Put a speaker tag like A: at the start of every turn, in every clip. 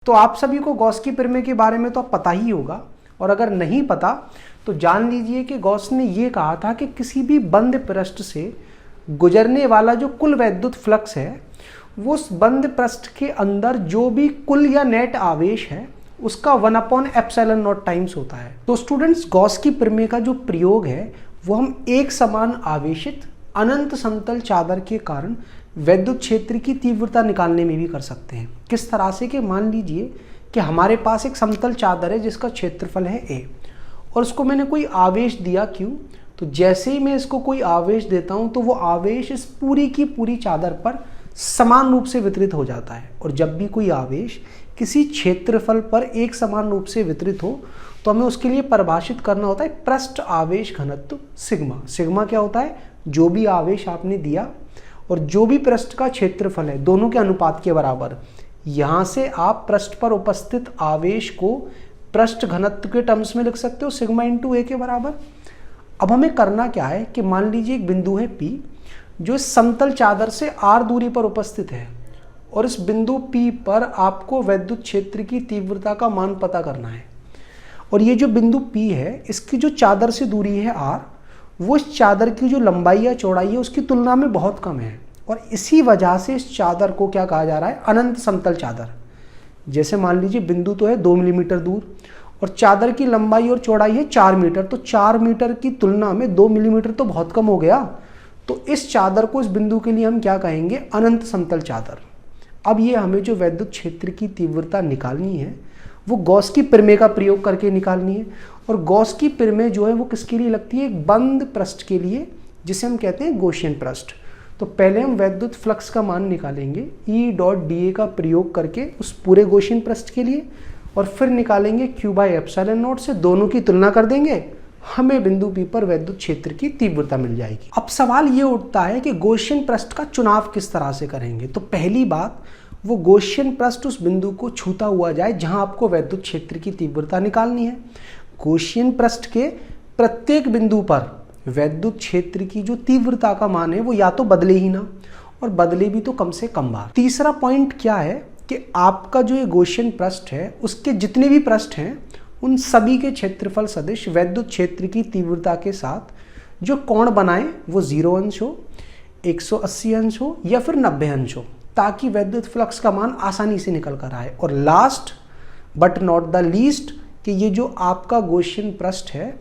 A: तो आप सभी को गॉस की प्रमेय के बारे में तो अब पता ही होगा, और अगर नहीं पता तो जान लीजिए कि गॉस ने ये कहा था कि किसी भी बंद पृष्ठ से गुजरने वाला जो कुल वैद्युत फ्लक्स है वो उस बंद पृष्ठ के अंदर जो भी कुल या नेट आवेश है उसका 1/ε0 टाइम्स होता है। तो स्टूडेंट्स, गॉस की प्रमेय का जो प्रयोग है वो हम एक समान आवेशित अनंत समतल चादर के कारण वैद्युत क्षेत्र की तीव्रता निकालने में भी कर सकते हैं। किस तरह से कि मान लीजिए कि हमारे पास एक समतल चादर है जिसका क्षेत्रफल है a और उसको मैंने कोई आवेश दिया q। तो जैसे ही मैं इसको कोई आवेश देता हूं तो वो आवेश इस पूरी की पूरी चादर पर समान रूप से वितरित हो जाता है। और जब भी कोई आवेश किसी क्षेत्रफल पर एक समान रूप से वितरित हो तो हमें उसके लिए परिभाषित करना होता है पृष्ठ आवेश घनत्व सिग्मा। सिग्मा क्या होता है? जो भी आवेश आपने दिया और जो भी पृष्ठ का क्षेत्रफल है दोनों के अनुपात के बराबर। यहां से आप पृष्ठ पर उपस्थित आवेश को पृष्ठ घनत्व के टर्म्स में लिख सकते हो, सिग्मा इंटू ए के बराबर। अब हमें करना क्या है कि मान लीजिए एक बिंदु है P जो इस समतल चादर से r दूरी पर उपस्थित है और इस बिंदु P पर आपको वैद्युत क्षेत्र की तीव्रता का मान पता करना है। और ये जो बिंदु P है इसकी जो चादर से दूरी है r, वो इस चादर की जो लंबाई या चौड़ाई है उसकी तुलना में बहुत कम है और इसी वजह से इस चादर को क्या कहा जा रहा है? अनंत समतल चादर। जैसे मान लीजिए बिंदु तो है 2 मिलीमीटर दूर और चादर की लंबाई और चौड़ाई है 4 मीटर, तो 4 मीटर की तुलना में 2 मिलीमीटर तो बहुत कम हो गया। तो इस चादर को, इस बिंदु के लिए हम क्या कहेंगे? अनंत समतल चादर। अब ये हमें जो वैद्युत क्षेत्र की तीव्रता निकालनी है वो गॉस की प्रमेय का प्रयोग करके निकालनी है। और गॉस की प्रमेय जो है वो किसके लिए लगती है? एक बंद पृष्ठ के लिए, जिसे हम कहते हैं गॉसियन पृष्ठ। तो पहले हम वैद्युत फ्लक्स का मान निकालेंगे E.dA का प्रयोग करके उस पूरे गॉसियन पृष्ठ के लिए, और फिर निकालेंगे Q/ε0 से, दोनों की तुलना कर देंगे, हमें बिंदु P पर वैद्युत क्षेत्र की तीव्रता मिल जाएगी। अब सवाल ये उठता है कि गॉसियन पृष्ठ का चुनाव किस तरह से करेंगे। तो पहली बात, वो गॉसियन पृष्ठ उस बिंदु को छूता हुआ जाए जहां आपको वैद्युत क्षेत्र की तीव्रता निकालनी है। गॉसियन पृष्ठ के प्रत्येक बिंदु पर वैद्युत क्षेत्र की जो तीव्रता का मान है वो या तो बदले ही ना, और बदले भी तो कम से कम बार। तीसरा पॉइंट क्या है कि आपका जो ये गॉसियन पृष्ठ है उसके जितने भी पृष्ठ हैं उन सभी के क्षेत्रफल सदिश वैद्युत क्षेत्र की तीव्रता के साथ जो कोण बनाए वो 0 अंश हो, 180 अंश हो या फिर 90 अंश हो, ताकि वैद्युत फ्लक्स का मान आसानी से निकल कर आए। और last but not the least कि ये जो आपका गॉसियन पृष्ठ है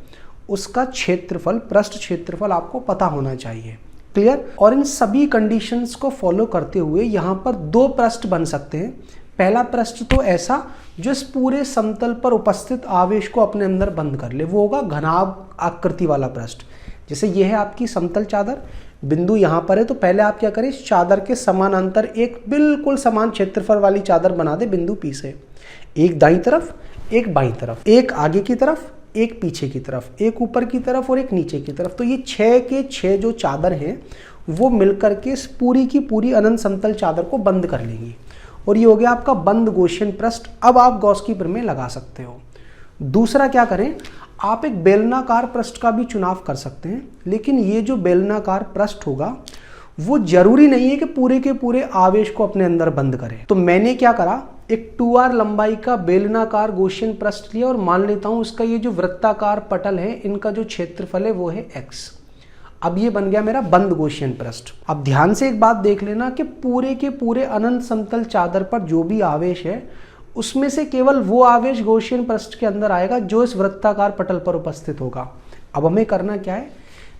A: उसका क्षेत्रफल, पृष्ठ क्षेत्रफल आपको पता होना चाहिए। क्लियर? और इन सभी कंडीशंस को फॉलो करते हुए यहाँ पर 2 पृष्ठ बन सकते हैं। पहला पृष्ठ तो ऐसा जो इस पूरे समतल पर उपस्थित आवेश को अपने अंदर बंद कर ले, वो होगा घनाभ आकृति वाला पृष्ठ। जैसे ये है आपकी समतल चादर, बिंदु यहाँ पर है, तो पहले आप क्या करें? इस चादर के समानांतर एक बिल्कुल समान क्षेत्रफल वाली चादर बना दे बिंदु P से, एक दाईं तरफ एक बाईं तरफ, एक आगे की तरफ एक पीछे की तरफ, एक ऊपर की तरफ और एक नीचे की तरफ। तो ये 6 के 6 जो चादर हैं वो मिलकर के इस पूरी की पूरी अनंत समतल चादर को बंद कर लेंगी और ये हो गया आपका बंद गॉसियन पृष्ठ। अब आप गॉस की प्रमेय लगा सकते हो। दूसरा क्या करें? आप एक बेलनाकार पृष्ठ का भी चुनाव कर सकते हैं, लेकिन ये जो बेलनाकार पृष्ठ होगा वो जरूरी नहीं है कि पूरे के पूरे आवेश को अपने अंदर बंद करे। तो मैंने क्या करा, एक 2r लंबाई का बेलनाकार गॉसियन पृष्ठ लिया और मान लेता हूं इसका ये जो वृत्ताकार पटल है इनका जो क्षेत्रफल है वो है x। अब ये बन गया मेरा बंद गॉसियन पृष्ठ। अब ध्यान से एक बात देख लेना कि पूरे के पूरे अनंत समतल चादर पर जो भी आवेश है उसमें से केवल वो आवेश गॉसियन पृष्ठ के अंदर आएगा जो इस वृत्ताकार पटल पर उपस्थित होगा। अब हमें करना क्या है?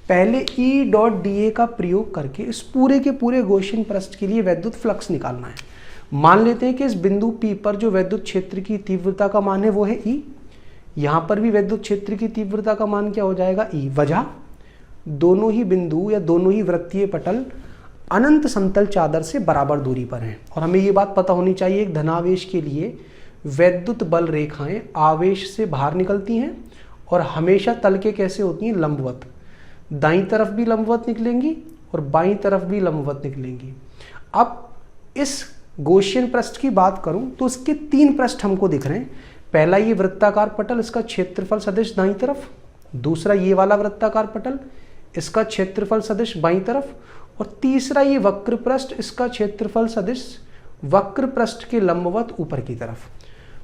A: पहले E.dA का प्रयोग करके इस पूरे के पूरे गॉसियन पृष्ठ के लिए वैद्युत फ्लक्स निकालना है। मान लेते हैं कि इस बिंदु P पर जो वैद्युत क्षेत्र की तीव्रता का मान है वो है E। यहाँ पर भी वैद्युत क्षेत्र की तीव्रता का मान क्या हो जाएगा? E। वजह, दोनों ही बिंदु या दोनों ही वृत्तीय पटल अनंत समतल चादर से बराबर दूरी पर हैं। और हमें ये बात पता होनी चाहिए, एक धनावेश के लिए वैद्युत बल रेखाएं आवेश से बाहर निकलती हैं और हमेशा तल के कैसे होती हैं? लंबवत। दाईं तरफ भी लंबवत निकलेंगी और बाईं तरफ भी लंबवत निकलेंगी। अब इस गॉसियन पृष्ठ की बात करूं तो इसके 3 पृष्ठ हमको दिख रहे हैं। पहला ये वृत्ताकार पटल, इसका क्षेत्रफल सदिश दाईं तरफ। दूसरा ये वाला वृत्ताकार पटल, इसका क्षेत्रफल सदिश बाईं तरफ। और तीसरा ये वक्र पृष्ठ, इसका क्षेत्रफल सदिश वक्र पृष्ठ के लंबवत ऊपर की तरफ।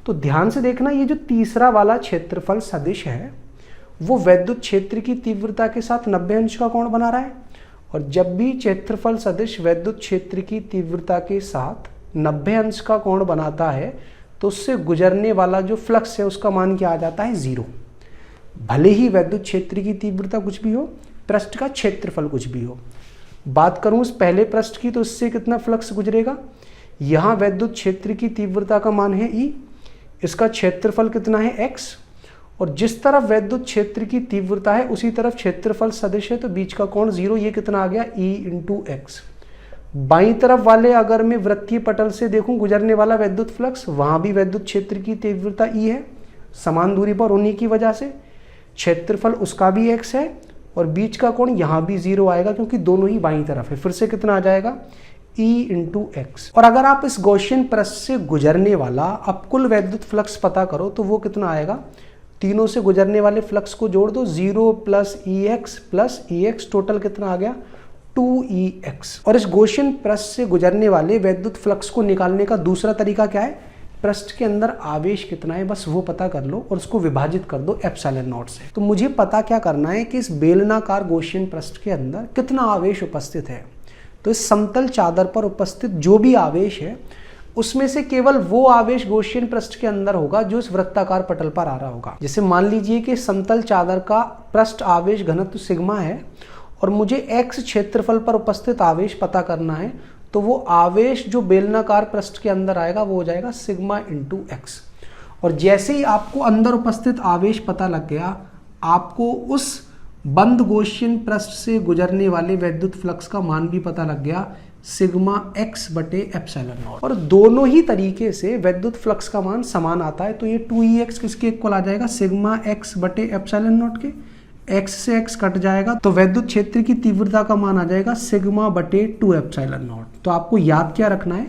A: तो ध्यान से देखना, ये जो तीसरा वाला क्षेत्रफल सदिश है वो वैद्युत क्षेत्र की तीव्रता के साथ 90 अंश का कोण बना रहा है। और जब भी क्षेत्रफल सदिश वैद्युत क्षेत्र की तीव्रता के साथ 90 अंश का कोण बनाता है तो उससे गुजरने वाला जो फ्लक्स है उसका मान क्या आ जाता है, 0। भले ही वैद्युत क्षेत्र की तीव्रता कुछ भी हो, पृष्ठ का क्षेत्रफल कुछ भी हो। बात करूं इस पहले पृष्ठ की, तो इससे कितना फ्लक्स गुजरेगा, यहां वैद्युत क्षेत्र की तीव्रता का मान है E, इसका क्षेत्रफल कितना है x, और जिस तरफ वैद्युत क्षेत्र की तीव्रता है उसी तरफ क्षेत्रफल सदिश है तो बीच का कोण 0, ये कितना आ गया E × x। बाईं तरफ वाले अगर मैं वृत्तीय पटल से देखूं गुजरने वाला वैद्युत फ्लक्स, वहां भी वैद्युत क्षेत्र की तीव्रता E है, समान दूरी पर होने की वजह से क्षेत्रफल उसका भी x है और बीच का कोण यहां भी 0 आएगा क्योंकि दोनों ही बाईं तरफ है। फिर से कितना आ जाएगा, E × x। और अगर आप इस गॉसियन पृष्ठ से गुजरने वाला अब कुल वैद्युत फ्लक्स पता करो तो वो कितना आएगा, तीनों से गुजरने वाले फ्लक्स को जोड़ दो, 0 + EX, टोटल कितना आ गया, 2EX। और इस गॉसियन पृष्ठ से गुजरने वाले वैद्युत फ्लक्स को निकालने का दूसरा तरीका क्या है, पृष्ठ के अंदर आवेश कितना है बस वो पता कर लो और उसको विभाजित कर दो ε0 से। तो मुझे पता क्या करना है कि इस बेलनाकार गॉसियन पृष्ठ के अंदर कितना आवेश उपस्थित है। तो इस समतल चादर पर उपस्थित जो भी आवेश है उसमें से केवल वो आवेश गॉसियन पृष्ठ के अंदर होगा जो इस वृत्ताकार पटल पर आ रहा होगा। जैसे मान लीजिए कि समतल चादर का पृष्ठ आवेश घनत्व सिग्मा है और मुझे x क्षेत्रफल पर उपस्थित आवेश पता करना है, तो वो आवेश जो बेलनाकार पृष्ठ के अंदर आएगा वो हो जाएगा सिग्मा × x। और जैसे ही आपको अंदर उपस्थित आवेश पता लग गया, आपको उस बंद गॉसियन पृष्ठ से गुजरने वाले वैद्युत फ्लक्स का मान भी पता लग गया, सिग्मा x/ε0। और दोनों ही तरीके से वैद्युत फ्लक्स का मान समान आता है। तो ये 2EX किसके इक्वल आ जाएगा, सिग्मा x/ε0 के। x से x कट जाएगा तो वैद्युत क्षेत्र की तीव्रता का मान आ जाएगा सिग्मा/2ε0। तो आपको याद क्या रखना है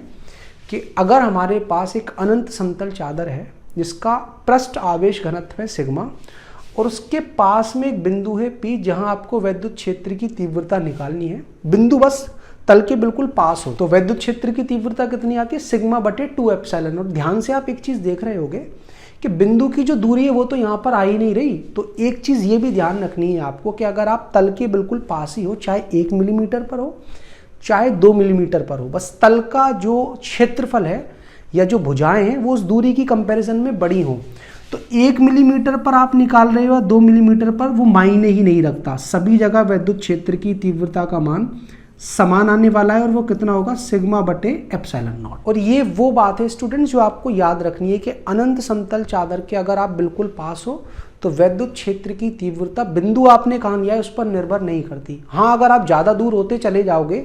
A: कि अगर हमारे पास एक अनंत समतल चादर है जिसका पृष्ठ आवेश घनत्व है सिग्मा और उसके पास में एक बिंदु है P जहां आपको वैद्युत क्षेत्र की तीव्रता निकालनी है, बिंदु बस तल के बिल्कुल पास हो, तो वैद्युत क्षेत्र की तीव्रता कितनी आती है, सिग्मा/2ε0। ध्यान से आप एक चीज देख रहे होगे कि बिंदु की जो दूरी है वो तो यहाँ पर आ ही नहीं रही। तो एक चीज ये भी ध्यान रखनी है आपको कि अगर आप तल के बिल्कुल पास ही हो, चाहे 1 मिलीमीटर पर हो चाहे 2 मिलीमीटर पर हो, बस तल का जो क्षेत्रफल है या जो भुजाएं हैं वो उस दूरी की कंपैरिजन में बड़ी हो, तो 1 मिलीमीटर पर आप निकाल रहे हो 2 मिलीमीटर पर, वो मायने ही नहीं रखता। सभी जगह वैद्युत क्षेत्र की तीव्रता का मान समान आने वाला है और वो कितना होगा, सिग्मा/ε0। और ये वो बात है स्टूडेंट्स जो आपको याद रखनी है कि अनंत समतल चादर के अगर आप बिल्कुल पास हो तो वैद्युत क्षेत्र की तीव्रता बिंदु आपने कहाँ लिया है उस पर निर्भर नहीं करती। हाँ, अगर आप ज़्यादा दूर होते चले जाओगे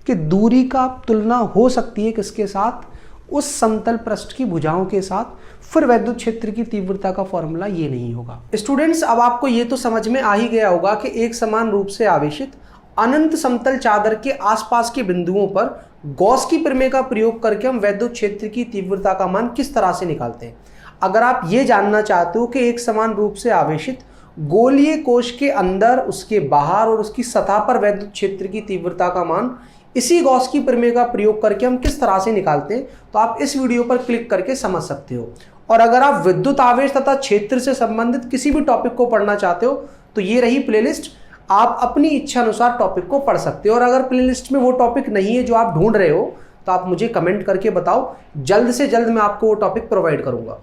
A: कि दूरी का तुलना हो सकती है किसके साथ, उस समतल पृष्ठ की भुजाओं के साथ, फिर वैद्युत क्षेत्र की तीव्रता का फॉर्मूला ये नहीं होगा। स्टूडेंट्स, अब आपको ये तो समझ में आ ही गया होगा कि एक समान रूप से आवेशित अनंत समतल चादर के आसपास के बिंदुओं पर गॉस की प्रमेय का प्रयोग करके हम वैद्युत क्षेत्र की तीव्रता का मान किस तरह से निकालते हैं। अगर आप ये जानना चाहते हो कि एक समान रूप से आवेशित गोलीय कोश के अंदर, उसके बाहर और उसकी सतह पर वैद्युत क्षेत्र की तीव्रता का मान इसी गॉस की प्रमेय का प्रयोग करके हम किस तरह से निकालते हैं, तो आप इस वीडियो पर क्लिक करके समझ सकते हो। और अगर आप विद्युत आवेश तथा क्षेत्र से संबंधित किसी भी टॉपिक को पढ़ना चाहते हो तो ये रही प्लेलिस्ट, आप अपनी इच्छा अनुसार टॉपिक को पढ़ सकते हो। और अगर प्लेलिस्ट में वो टॉपिक नहीं है जो आप ढूंढ रहे हो तो आप मुझे कमेंट करके बताओ, जल्द से जल्द मैं आपको वो टॉपिक प्रोवाइड करूंगा।